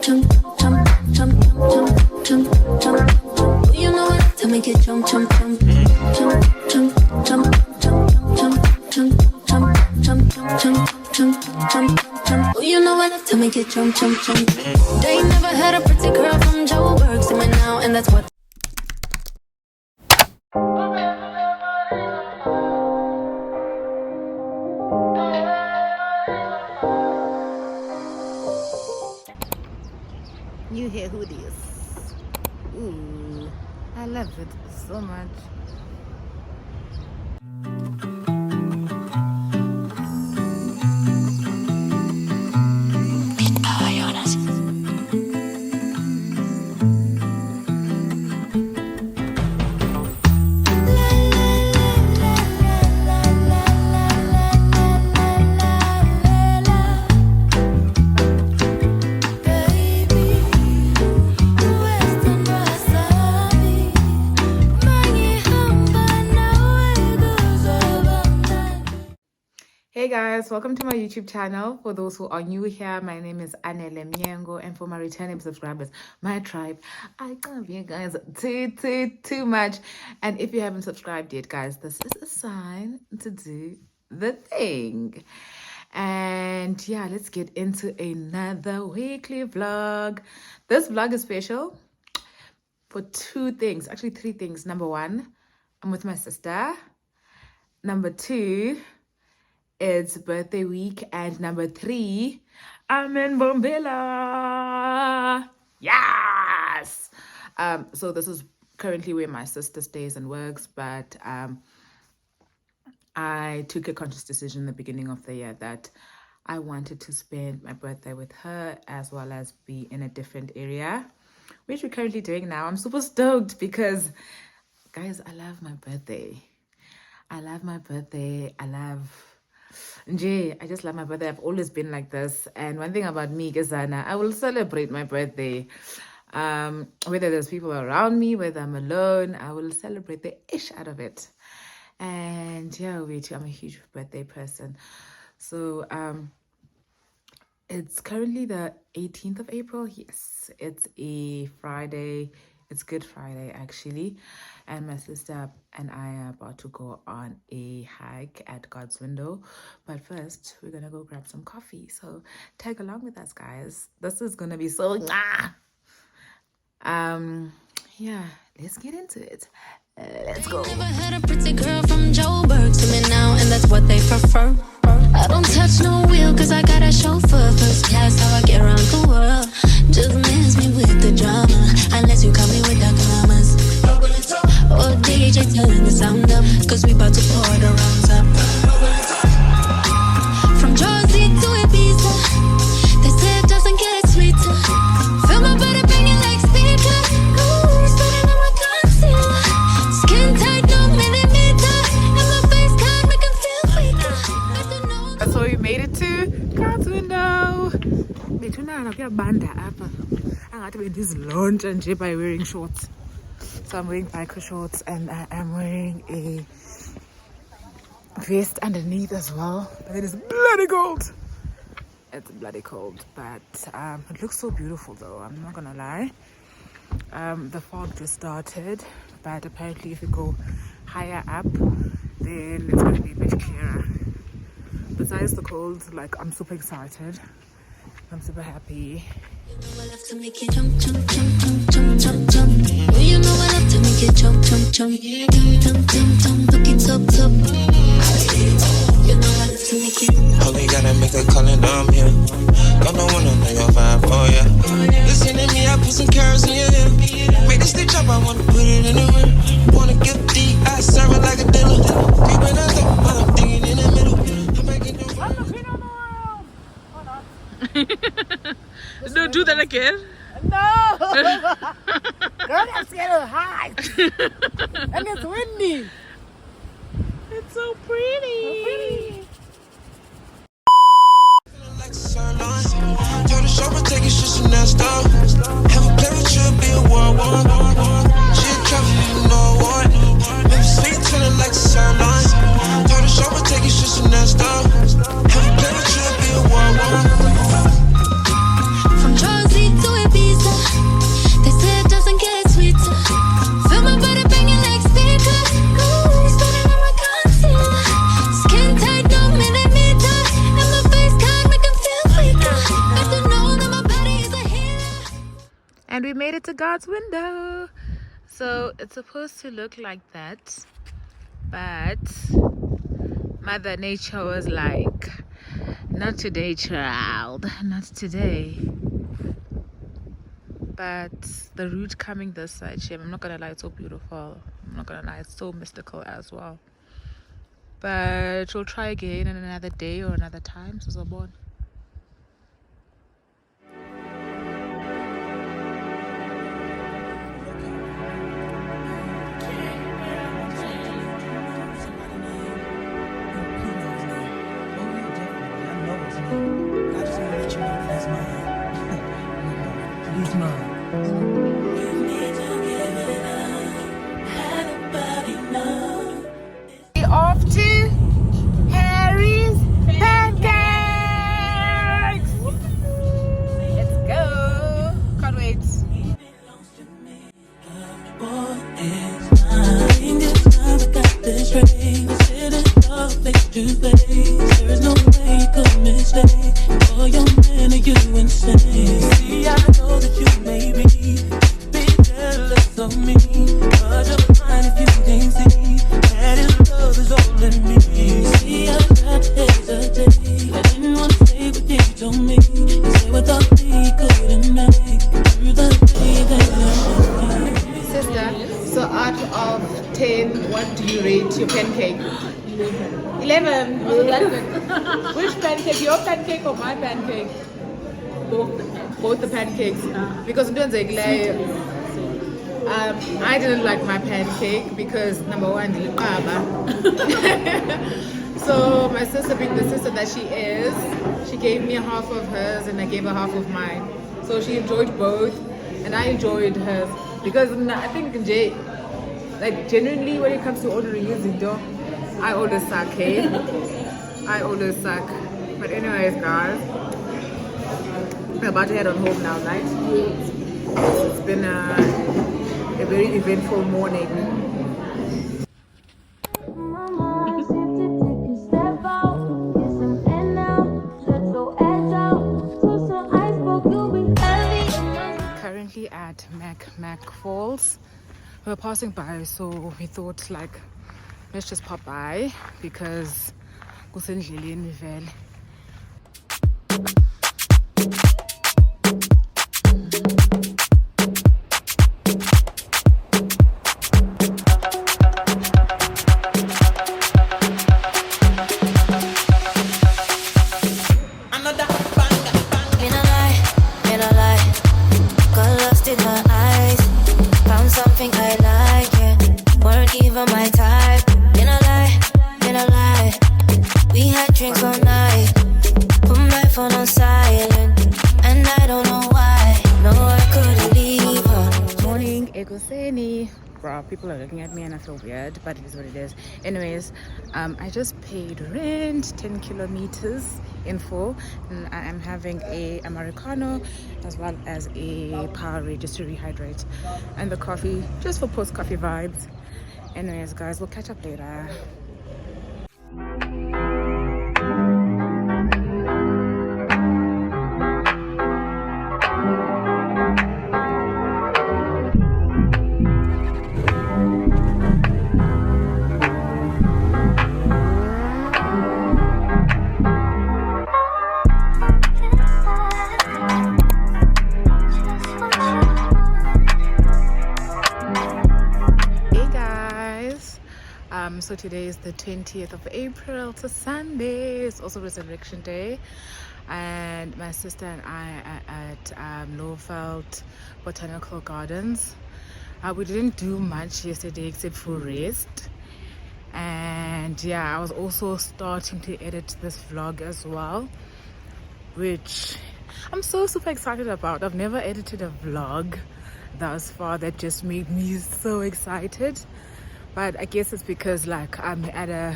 You know what? To make it jump, jump, jump, jump, jump, jump, jump, jump, jump, jump. Oh, you know what? To make it jump, jump, jump. They ain't never had a pretty girl from Joburg to me now, and that's what. New hair hoodies. Ooh, I love it so much. Hey guys, welcome to my YouTube channel. For those who are new here, my name is Anele Myengo, and for my returning subscribers, my tribe, I love you guys too much. And if you haven't subscribed yet, guys, this is a sign to do the thing. And yeah, let's get into another weekly vlog. This vlog is special for two things, actually three things. Number one, I'm with my sister. Number two, it's birthday week. And number three, I'm in Bombilla. Yes! So this is currently where my sister stays and works, but I took a conscious decision in the beginning of the year that I wanted to spend my birthday with her as well as be in a different area, which we're currently doing now. I'm super stoked because, guys, I love my birthday. I love my birthday. I just love my birthday. I've always been like this. And one thing about me, Gazana, I will celebrate my birthday. Whether there's people around me, whether I'm alone, I will celebrate the ish out of it. And yeah, I'm a huge birthday person. So it's currently the 18th of April. Yes, it's a Friday. It's Good Friday, actually. And my sister and I are about to go on a hike at God's Window. But first, we're going to go grab some coffee. So tag along with us, guys. This is going to be so... yeah, let's get into it. Let's go. Never had a pretty girl from Joburg to me now, and that's what they prefer. I don't touch no wheel, cause I got a chauffeur. First class, how I get around the world. Just miss me with the drama, unless you come me with the commas. Oh, DJ, turn the sound up, cause we about to pour the rounds up. From Jersey to Ibiza, they say it doesn't get sweeter. Feel my body banging like speakers. Ooh, spinning on my concealer. Skin tight, no millimeter. And my face can't make him feel weaker. So we made it to God's Window. Bethunana kuyabanda apha. Angathi bendizilontsha nje by wearing shorts. So I'm wearing biker shorts and I am wearing a vest underneath as well. But it is bloody cold. It's bloody cold, but it looks so beautiful though, I'm not gonna lie. The fog just started, but apparently if you go higher up, then it's gonna be a bit clearer. Besides the cold, like, I'm super excited. I'm super happy. You know I love to make it jump, jump, jump, jump, jump, jump, jump. You know I love to make it jump, jump, jump, jump, jump, jump, jump, look it up, top. You know I love to make it. Only gotta make a call and I'm here. Got no one to know your vibe, oh yeah. Listen to me, I put some carrots in your ear. Make this stitch up, I wanna put it in the rear. Wanna give D, I serve it like a dinner. Creeping out the but I'm thinking in the middle. I'm making the world. Don't do that again. No! Girl, I'm scared of heights. And it's windy. It's so pretty. Like sunlight. Told the chauffeur take it, shit, she nasty. Have a plan with you, be a war. She a travel, you know what? Maybe sweet, feeling like sunlight. Told the chauffeur take it, shit, she nasty. Have a plan with you, be a war. From Jersey to And we made it to God's window. So it's supposed to look like that, but Mother Nature was like, not today, child, not today. But the route coming this side, shame, I'm not gonna lie, it's so beautiful. I'm not gonna lie, it's so mystical as well. But we'll try again in another day or another time. So born. Off to Harry's Pancakes. Let's go. Can't wait. There's no way you could mistake. For your man, are you insane? See, I know that you may be jealous of me, but you're fine if you can't see that his love is all in me. See, I got to hesitate. I didn't want to say what you told me. You said without me you couldn't make through the day that Sister, so out of 10, what do you rate your pancake? 11. Which pancake? Your pancake or my pancake? Both the pancakes. Because I didn't like my pancake because number one, so my sister, being the sister that she is, she gave me half of hers and I gave her half of mine. So she enjoyed both and I enjoyed hers because I think like genuinely when it comes to ordering Zindo, I always suck, hey? I always suck. But anyways, guys, we're about to head on home now, right? It's been a very eventful morning. Currently at Mac Falls. We're passing by, so we thought like let's just pop by because kusendleleni vele. Something I like, yeah. Weren't even my type. Been a lie. We had drinks all night. Put my phone on silent, and I don't know why. No, I couldn't leave her. Morning, Ekoseni. Bro, people are looking at me and I feel weird, but it is what it is. Anyways, I just paid rent 10 kilometers in full, and I am having a Americano as well as a Powerade just to rehydrate, and the coffee just for post-coffee vibes. Anyways, guys, we'll catch up later. So today is the 20th of April, it's a Sunday, it's also Resurrection Day, and my sister and I are at Lowveld Botanical Gardens. We didn't do much yesterday except for rest, and yeah, I was also starting to edit this vlog as well, which I'm so super excited about. I've never edited a vlog thus far. That just made me so excited. But I guess it's because like I'm at a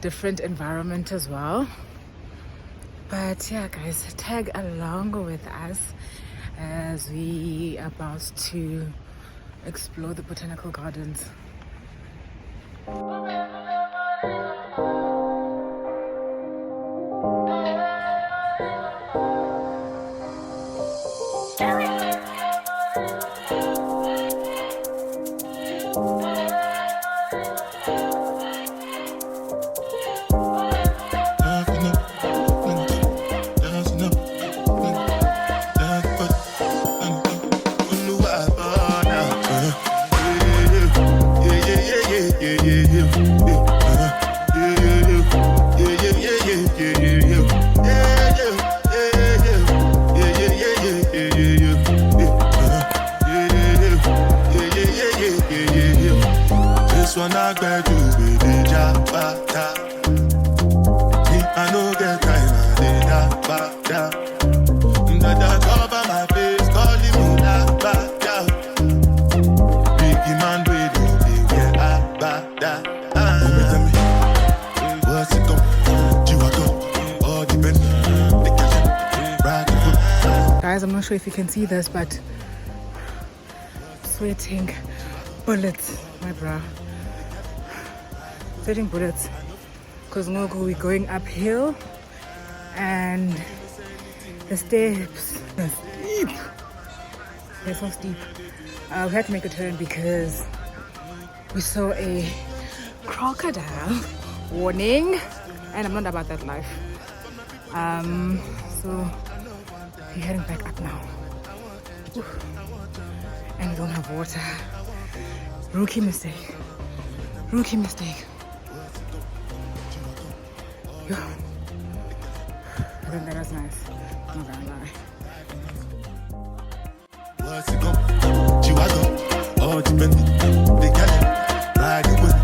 different environment as well. But yeah, guys, tag along with us as we are about to explore the botanical gardens. my bed, you be the jabata. Me, I no get time, I did that bata. That cover my face, calling me that bata. Biggie man, we don't be where I bata. Tell me, what's it come? Chihuahua, all the men, the cash, ride the foot. Guys, I'm not sure if you can see this, but sweating bullets, my bra. Sweating bullets. Because we're going uphill and the steps are steep. They're so steep. We had to make a turn because we saw a crocodile. Warning. And I'm not about that life. So we're heading back up now. Oof. And we don't have water. Rookie mistake. Rookie mistake. Yeah. I think that was nice. I'm not gonna lie. What's it come? Chihuahua, all the men, they got it, riding with it.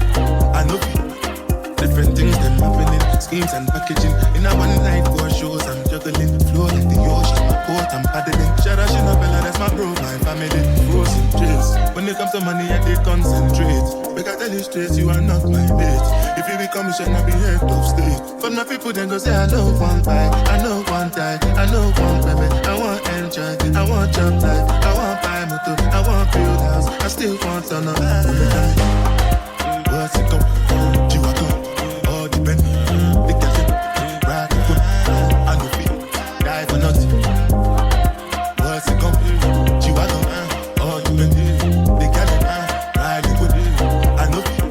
I know different things, them happening, schemes and packaging. In a one night for shows, I'm juggling, flow like the ocean, my boat, I'm paddling. Shout out, Bella, that's my bro, my family, frozen drinks. When it comes to money, I did concentrate. Make I tell you straight, you are not my mate. If you become a shall not be head of state. For my people, then go say, I know one buy, I know one die, I know one baby, I want enjoy, I want job life, I want buy motor, I want build house, I still want to know. What's it come? Chihuahua, all the men, the cash, ride the foot, I know feet, die for nothing. What's it come? Chihuahua, all the men, the cash, ride the foot, I know feet,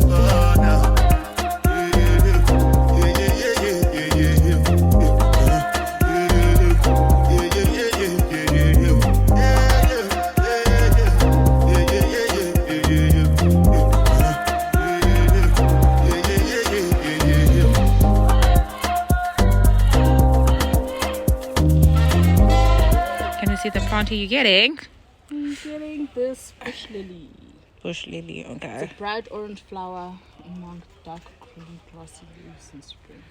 oh now. See the plant you're getting? I'm getting this bush lily. Bush lily, okay. It's a bright orange flower among dark green grassy leaves in spring.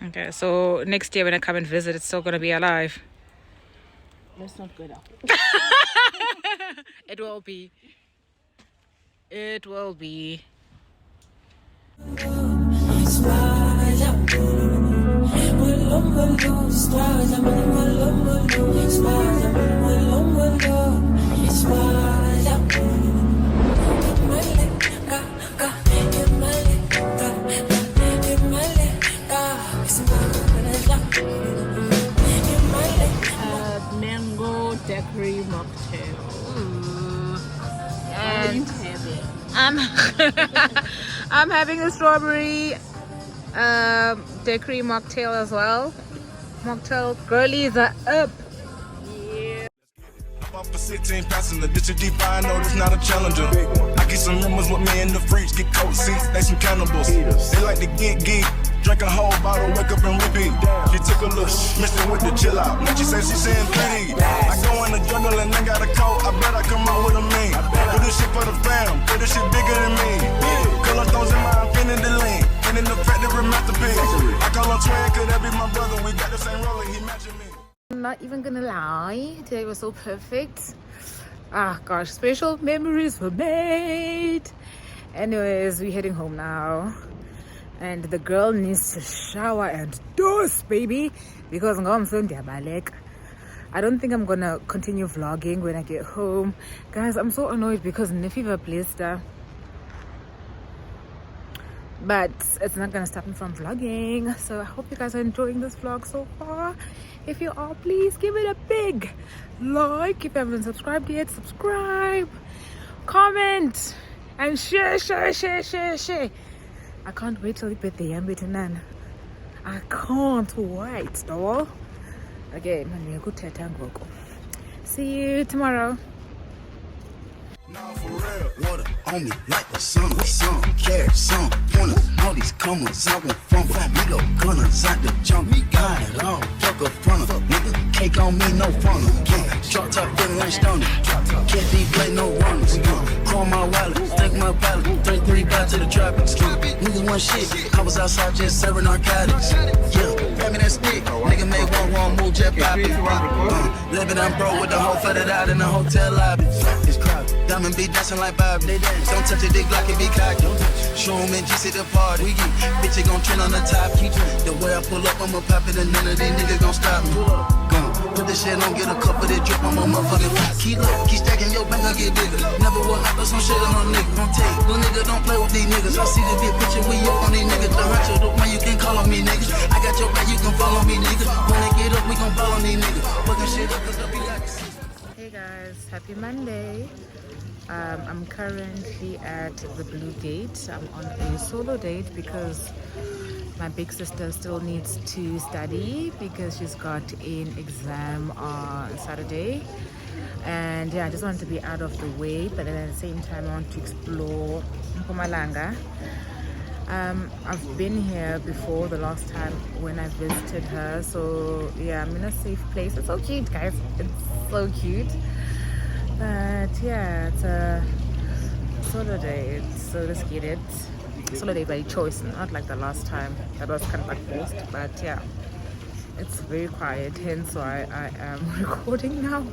Okay, so next year when I come and visit, it's still gonna be alive. Let's not go down. It will be. It will be. Mango daiquiri mocktail. And I'm having a strawberry daiquiri mocktail as well. Mocktail girlies are up. Off for 16 passing the ditch deep, I know it's not a challenger. I get some rumors with me in the fridge, get cold seats, they some cannibals. They like to get geek, drink a whole bottle, wake up and repeat. She took a look, mixed it with the chill out. Now she said she saying pretty. I go in the jungle and I got a coat, I bet I come out with a mean. Do this shit for the fam, do this shit bigger than me. Color stones in my infinity lane, and in the factory masterpiece. I call him twin, could that be my brother? We got the same roller, he matching me. I'm not even gonna lie, today was so perfect. Ah gosh, special memories were made. Anyways, we're heading home now, and the girl needs to shower and dose, baby, because I don't think I'm gonna continue vlogging when I get home. Guys, I'm so annoyed because Nefiva blister, but it's not gonna stop me from vlogging. So I hope you guys are enjoying this vlog so far. If you are, please give it a big like. If you haven't subscribed yet, subscribe, comment, and share. I can't wait till you put the yambi to none. I can't wait, doll. Okay, man, we are good at tango. See you tomorrow. Now for real. Water on me like the sun, some carrots, some pointers, all these comers, I won't fumble. We go gunners out the jump, we got it all. Fuck up front of nigga, cake on me, no funnel. Drop top feeling like stunner, can't be play no runners. on my wallet, stack my pallet, 33 back to the traffic. Nigga one shit, I was outside just serving narcotics. Yeah, grab me that stick, nigga make one wrong move, jet poppin'. Living on broke with the whole flooded out in the hotel lobby. It's crowded, diamond be dancing like Bobby. Don't touch a dick like it be cocky. Show 'em in GC the party. We get bitch, it gon' trend on the top. The way I pull up, I'ma pop it and none of these niggas gon' stop me. Put this shit on, get a cup of that drip on my motherfucking pot. Keep stacking your bank, I get bigger. Never will happen, some shit on a nigga. Don't take, little nigga, don't play with these niggas. I see the big picture, we up on these niggas. The huncho, the one you can call on me, niggas. I got your back, you can follow me, niggas. When they get up, we gon' ball on these niggas. Fucking shit up, cause up, we got this. Hey guys, happy Monday. I'm currently at the Blue Gate. I'm on a solo date because my big sister still needs to study because she's got an exam on Saturday. And yeah, I just wanted to be out of the way, but then at the same time I want to explore Mpumalanga. I've been here before the last time when I visited her, so yeah, I'm in a safe place. It's so cute, guys. It's so cute. But yeah, it's a solo date, so let's get it. Solo date by choice, not like the last time. That was kind of like forced, but yeah, it's very quiet, hence why I am recording now.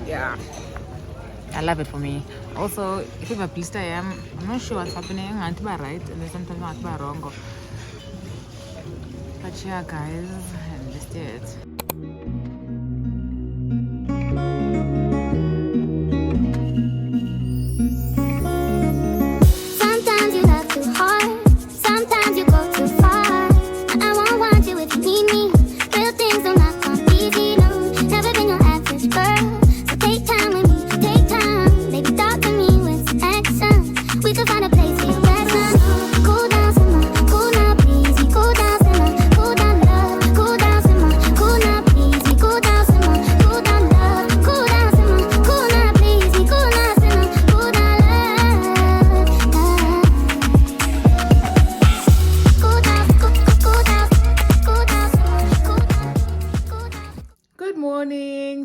Yeah, I love it for me. Also, if I'm a blister, I'm not sure what's happening. I'm right, and then sometimes I'm wrong. But yeah, guys, and this is it.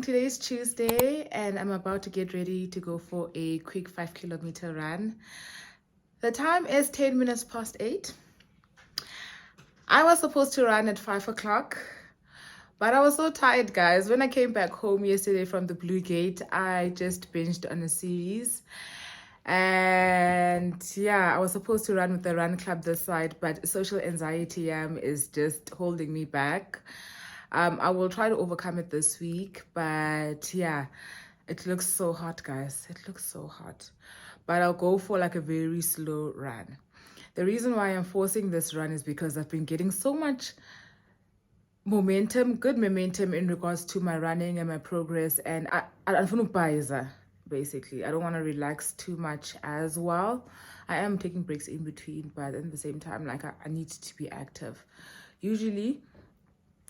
Today's Tuesday and I'm about to get ready to go for a quick 5-kilometer run. The time is 10 minutes past 8. I was supposed to run at 5 o'clock, but I was so tired, guys. When I came back home yesterday from the Blue Gate, I just binged on a series. And yeah, I was supposed to run with the run club this side, but social anxiety is just holding me back. I will try to overcome it this week, but yeah, it looks so hot, guys. It looks so hot. But I'll go for like a very slow run. The reason why I'm forcing this run is because I've been getting so much momentum, good momentum in regards to my running and my progress. And I basically, I don't want to relax too much as well. I am taking breaks in between, but at the same time, like I need to be active. Usually,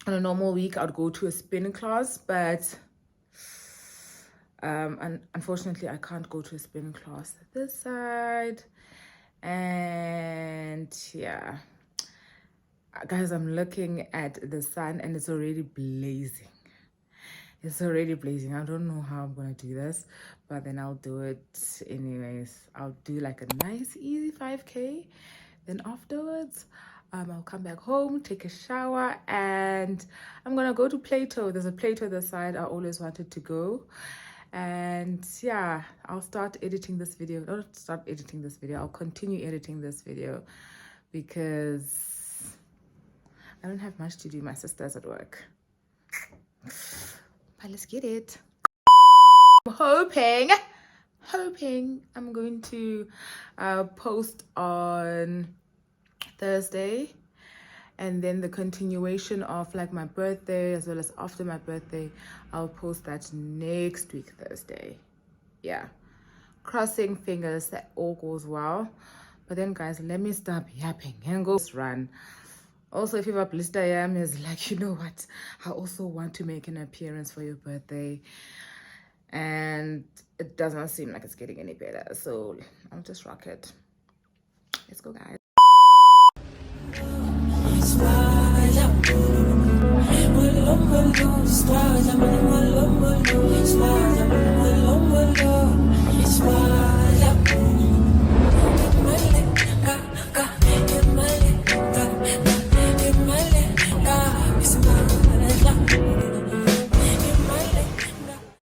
on a normal week, I'd go to a spin class, but unfortunately, I can't go to a spin class this side. And yeah, guys, I'm looking at the sun and it's already blazing. It's already blazing. I don't know how I'm gonna do this, but then I'll do it anyways. I'll do like a nice, easy 5K. Then afterwards, I'll come back home, take a shower, and I'm gonna go to Plato. There's a Plato this side I always wanted to go. And yeah, I'll start editing this video. Not start editing this video, I'll continue editing this video because I don't have much to do. My sister's at work. But let's get it. I'm hoping I'm going to post on Thursday, and then the continuation of like my birthday as well as after my birthday, I'll post that next week Thursday. Yeah, crossing fingers that all goes well. But then guys, let me stop yapping and go run. Also, if you have a blister is like, you know what, I also want to make an appearance for your birthday, and it doesn't seem like it's getting any better, so I'll just rock it. Let's go, guys.